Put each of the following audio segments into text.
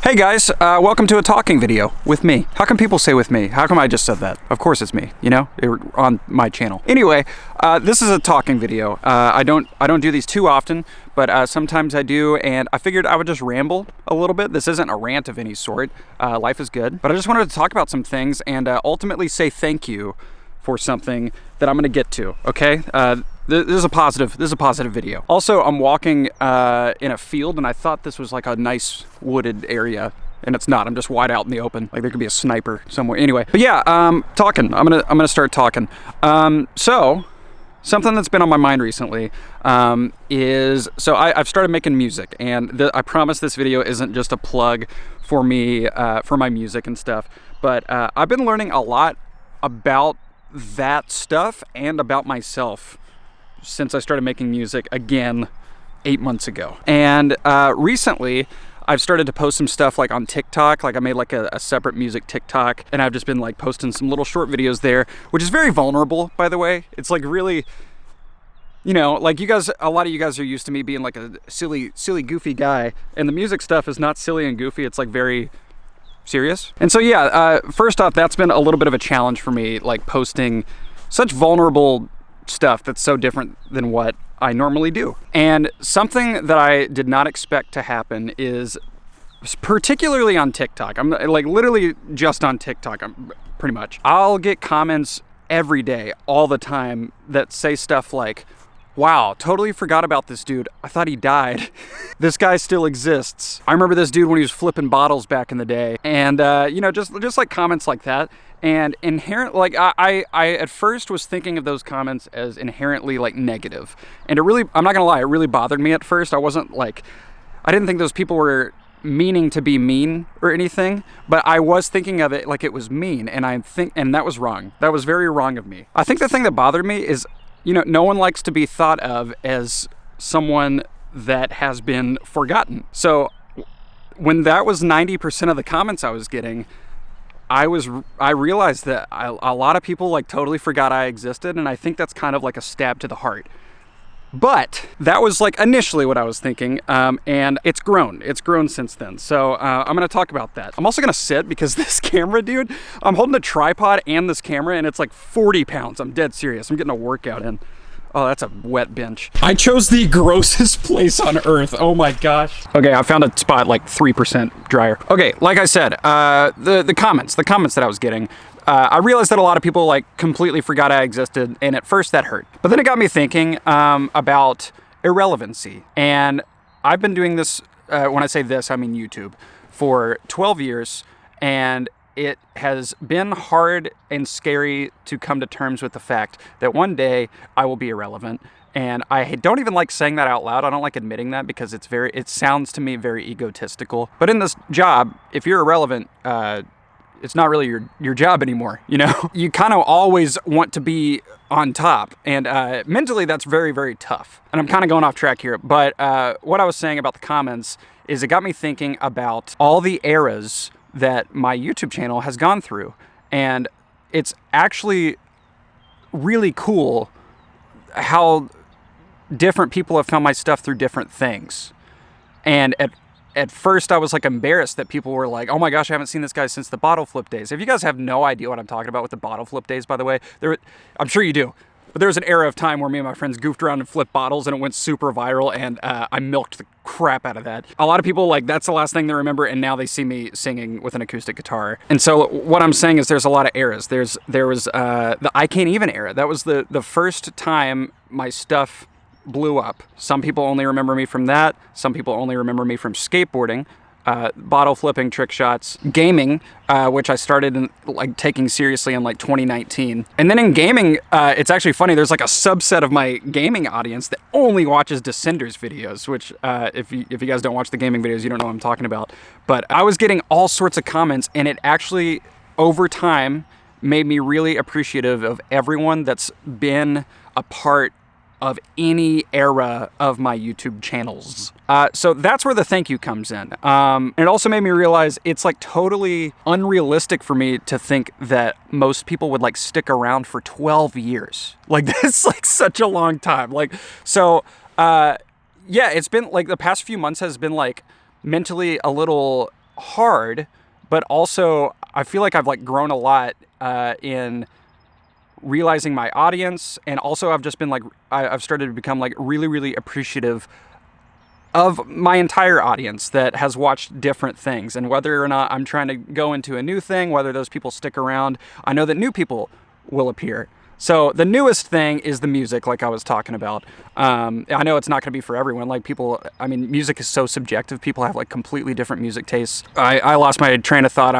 Hey guys, welcome to a talking video with me. How come people say with me? How come I just said that? Of course it's me, you know, on my channel. Anyway, this is a talking video. I don't do these too often, but sometimes I do, and I figured I would just ramble a little bit. This isn't a rant of any sort. Life is good, but I just wanted to talk about some things and ultimately say thank you for something that I'm gonna get to, okay? This is a positive video. Also, I'm walking in a field, and I thought this was like a nice wooded area, and it's not. I'm just wide out in the open. Like there could be a sniper somewhere. Anyway, but yeah, talking. I'm gonna start talking. So something that's been on my mind recently is I've started making music, and I promise this video isn't just a plug for me for my music and stuff, but I've been learning a lot about that stuff and about myself since I started making music again 8 months ago. And recently I've started to post some stuff like on TikTok. Like I made like a separate music TikTok, and I've just been like posting some little short videos there, which is very vulnerable, by the way. It's like really, you know, like you guys, a lot of you guys are used to me being like a silly goofy guy, and the music stuff is not silly and goofy. It's like very serious. And so yeah, first off, that's been a little bit of a challenge for me, like posting such vulnerable stuff that's so different than what I normally do. And something that I did not expect to happen is, particularly on TikTok, I'm like literally just on TikTok, pretty much, I'll get comments every day, all the time, that say stuff like, wow, totally forgot about this dude. I thought he died. This guy still exists. I remember this dude when he was flipping bottles back in the day. And, you know, just like comments like that. And like I at first was thinking of those comments as inherently like negative. And it really, I'm not gonna lie, it really bothered me at first. I didn't think those people were meaning to be mean or anything, but I was thinking of it like it was mean. And and that was wrong. That was very wrong of me. I think the thing that bothered me is, you know, no one likes to be thought of as someone that has been forgotten. So when that was 90% of the comments I was getting, I realized that a lot of people like totally forgot I existed, and I think that's kind of like a stab to the heart. But that was like initially what I was thinking, and it's grown since then. So I'm gonna talk about that. I'm also gonna sit, because this camera, dude, I'm holding a tripod and this camera, and it's like 40 pounds. I'm dead serious. I'm getting a workout in. Oh, that's a wet bench. I chose the grossest place on earth. Oh my gosh. Okay, I found a spot like 3% drier. Okay, like I said, the comments that I was getting, I realized that a lot of people like completely forgot I existed, and at first that hurt. But then it got me thinking about irrelevancy. And I've been doing this, when I say this, I mean YouTube, for 12 years, and it has been hard and scary to come to terms with the fact that one day I will be irrelevant. And I don't even like saying that out loud. I don't like admitting that, because it sounds to me very egotistical. But in this job, if you're irrelevant, it's not really your job anymore, you know? You kind of always want to be on top. And mentally, that's very, very tough. And I'm kind of going off track here. But what I was saying about the comments is it got me thinking about all the eras that my YouTube channel has gone through. And it's actually really cool how different people have found my stuff through different things. And at first I was like embarrassed that people were like, oh my gosh, I haven't seen this guy since the bottle flip days. If you guys have no idea what I'm talking about with the bottle flip days, by the way, I'm sure you do. But there was an era of time where me and my friends goofed around and flipped bottles, and it went super viral, and I milked the crap out of that. A lot of people, like, that's the last thing they remember, and now they see me singing with an acoustic guitar. And so what I'm saying is there's a lot of eras. There was the I Can't Even era. That was the first time my stuff blew up. Some people only remember me from that. Some people only remember me from skateboarding. Bottle flipping, trick shots, gaming, which I started in, like, taking seriously in like 2019. And then in gaming, it's actually funny, there's like a subset of my gaming audience that only watches Descenders videos, which if you guys don't watch the gaming videos, you don't know what I'm talking about. But I was getting all sorts of comments, and it actually, over time, made me really appreciative of everyone that's been a part of any era of my YouTube channels. So that's where the thank you comes in. And it also made me realize it's like totally unrealistic for me to think that most people would like stick around for 12 years. Like that's like such a long time. Like, so, yeah, it's been like the past few months has been like mentally a little hard, but also I feel like I've like grown a lot in realizing my audience, and also I've just been like I've started to become like really, really appreciative of my entire audience that has watched different things, and whether or not I'm trying to go into a new thing, whether those people stick around, I know that new people will appear. So the newest thing is the music, like I was talking about. I know it's not going to be for everyone. Like people, I mean, music is so subjective. People have like completely different music tastes. I lost my train of thought.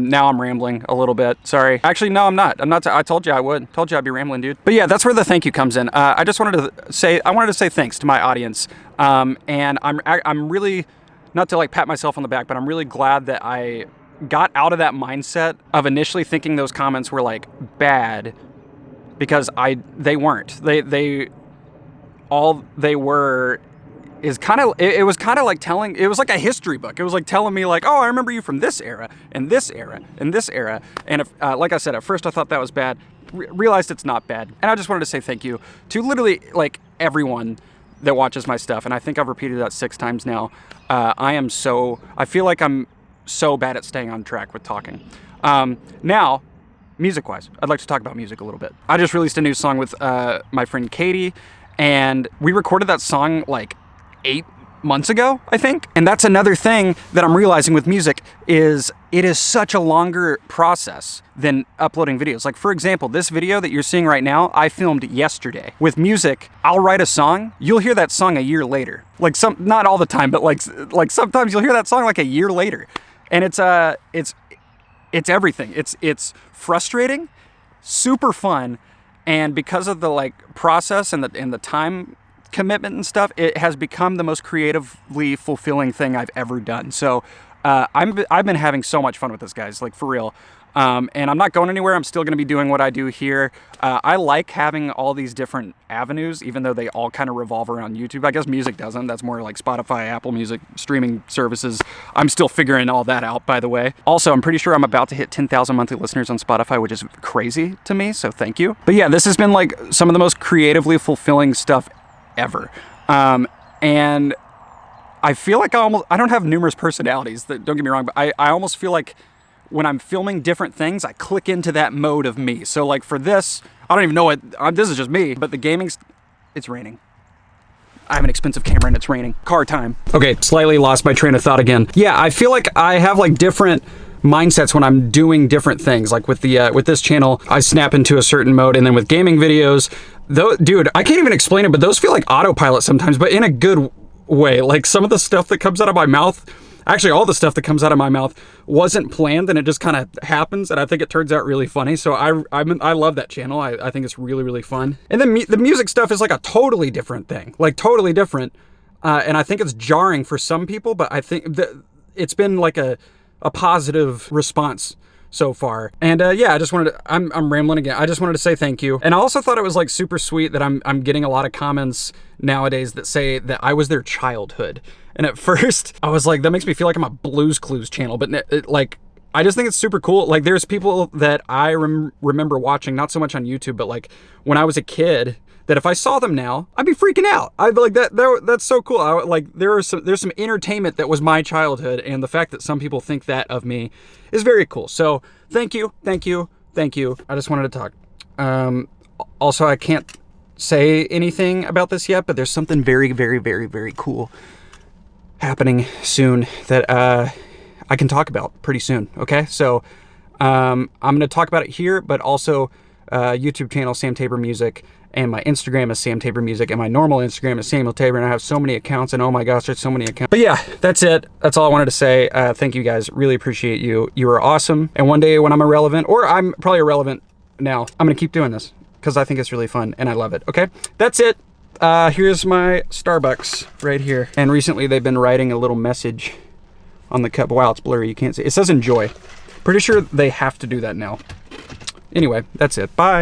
Now I'm rambling a little bit. Sorry. Actually, no, I'm not. I told you I would. Told you I'd be rambling, dude. But yeah, that's where the thank you comes in. I wanted to say thanks to my audience. And I'm really, not to like pat myself on the back, but I'm really glad that I got out of that mindset of initially thinking those comments were like bad. Because they weren't. All they were is kind of, it was kind of like telling, it was like a history book. It was like telling me like, oh, I remember you from this era, and this era, and this era. And if, like I said, at first I thought that was bad, realized it's not bad. And I just wanted to say thank you to literally like everyone that watches my stuff. And I think I've repeated that 6 times now. I feel like I'm so bad at staying on track with talking. Now, music-wise, I'd like to talk about music a little bit. I just released a new song with my friend Katie, and we recorded that song like 8 months ago, I think. And that's another thing that I'm realizing with music is it is such a longer process than uploading videos. Like for example, this video that you're seeing right now, I filmed yesterday. With music, I'll write a song, you'll hear that song a year later. Like not all the time, but like sometimes you'll hear that song like a year later. And it's everything. It's frustrating, super fun, and because of the like process and the time commitment and stuff, it has become the most creatively fulfilling thing I've ever done. So I've been having so much fun with this, guys, like for real. And I'm not going anywhere. I'm still going to be doing what I do here. I like having all these different avenues, even though they all kind of revolve around YouTube. I guess music doesn't. That's more like Spotify, Apple Music, streaming services. I'm still figuring all that out, by the way. Also, I'm pretty sure I'm about to hit 10,000 monthly listeners on Spotify, which is crazy to me, so thank you. But yeah, this has been like some of the most creatively fulfilling stuff ever. And I feel like I don't have numerous personalities, don't get me wrong, but I almost feel like when I'm filming different things, I click into that mode of me. So like for this, I don't even know this is just me, but the gaming's, it's raining. I have an expensive camera and it's raining. Car time. Okay, slightly lost my train of thought again. Yeah, I feel like I have like different mindsets when I'm doing different things. Like with this channel, I snap into a certain mode, and then with gaming videos, though, dude, I can't even explain it, but those feel like autopilot sometimes, but in a good way. Like some of the stuff that comes out of my mouth, actually all the stuff that comes out of my mouth wasn't planned, and it just kind of happens, and I think it turns out really funny. So I love that channel. I think it's really, really fun. And then the music stuff is like a totally different thing, like totally different. And I think it's jarring for some people, but I think that it's been like a positive response so far. And yeah, I just wanted to, I'm rambling again. I just wanted to say thank you. And I also thought it was like super sweet that I'm getting a lot of comments nowadays that say that I was their childhood. And at first I was like, that makes me feel like I'm a Blues Clues channel, but like, I just think it's super cool. Like there's people that I remember watching, not so much on YouTube, but like when I was a kid, that if I saw them now, I'd be freaking out. I'd be like, that's so cool. There's some entertainment that was my childhood, and the fact that some people think that of me is very cool. So thank you. I just wanted to talk. Also, I can't say anything about this yet, but there's something very, very, very, very cool happening soon that I can talk about pretty soon. Okay, so I'm gonna talk about it here, but also YouTube channel Sam Tabor Music, and my Instagram is Sam Tabor Music, and my normal Instagram is Samuel Tabor, and I have so many accounts, and oh my gosh, there's so many accounts. But yeah, that's it. That's all I wanted to say. Thank you guys. Really appreciate you. You are awesome. And one day when I'm irrelevant, or I'm probably irrelevant now, I'm gonna keep doing this because I think it's really fun and I love it. Okay, that's it. Here's my Starbucks right here. And recently they've been writing a little message on the cup. Wow, it's blurry. You can't see. It says enjoy. Pretty sure they have to do that now. Anyway, that's it. Bye.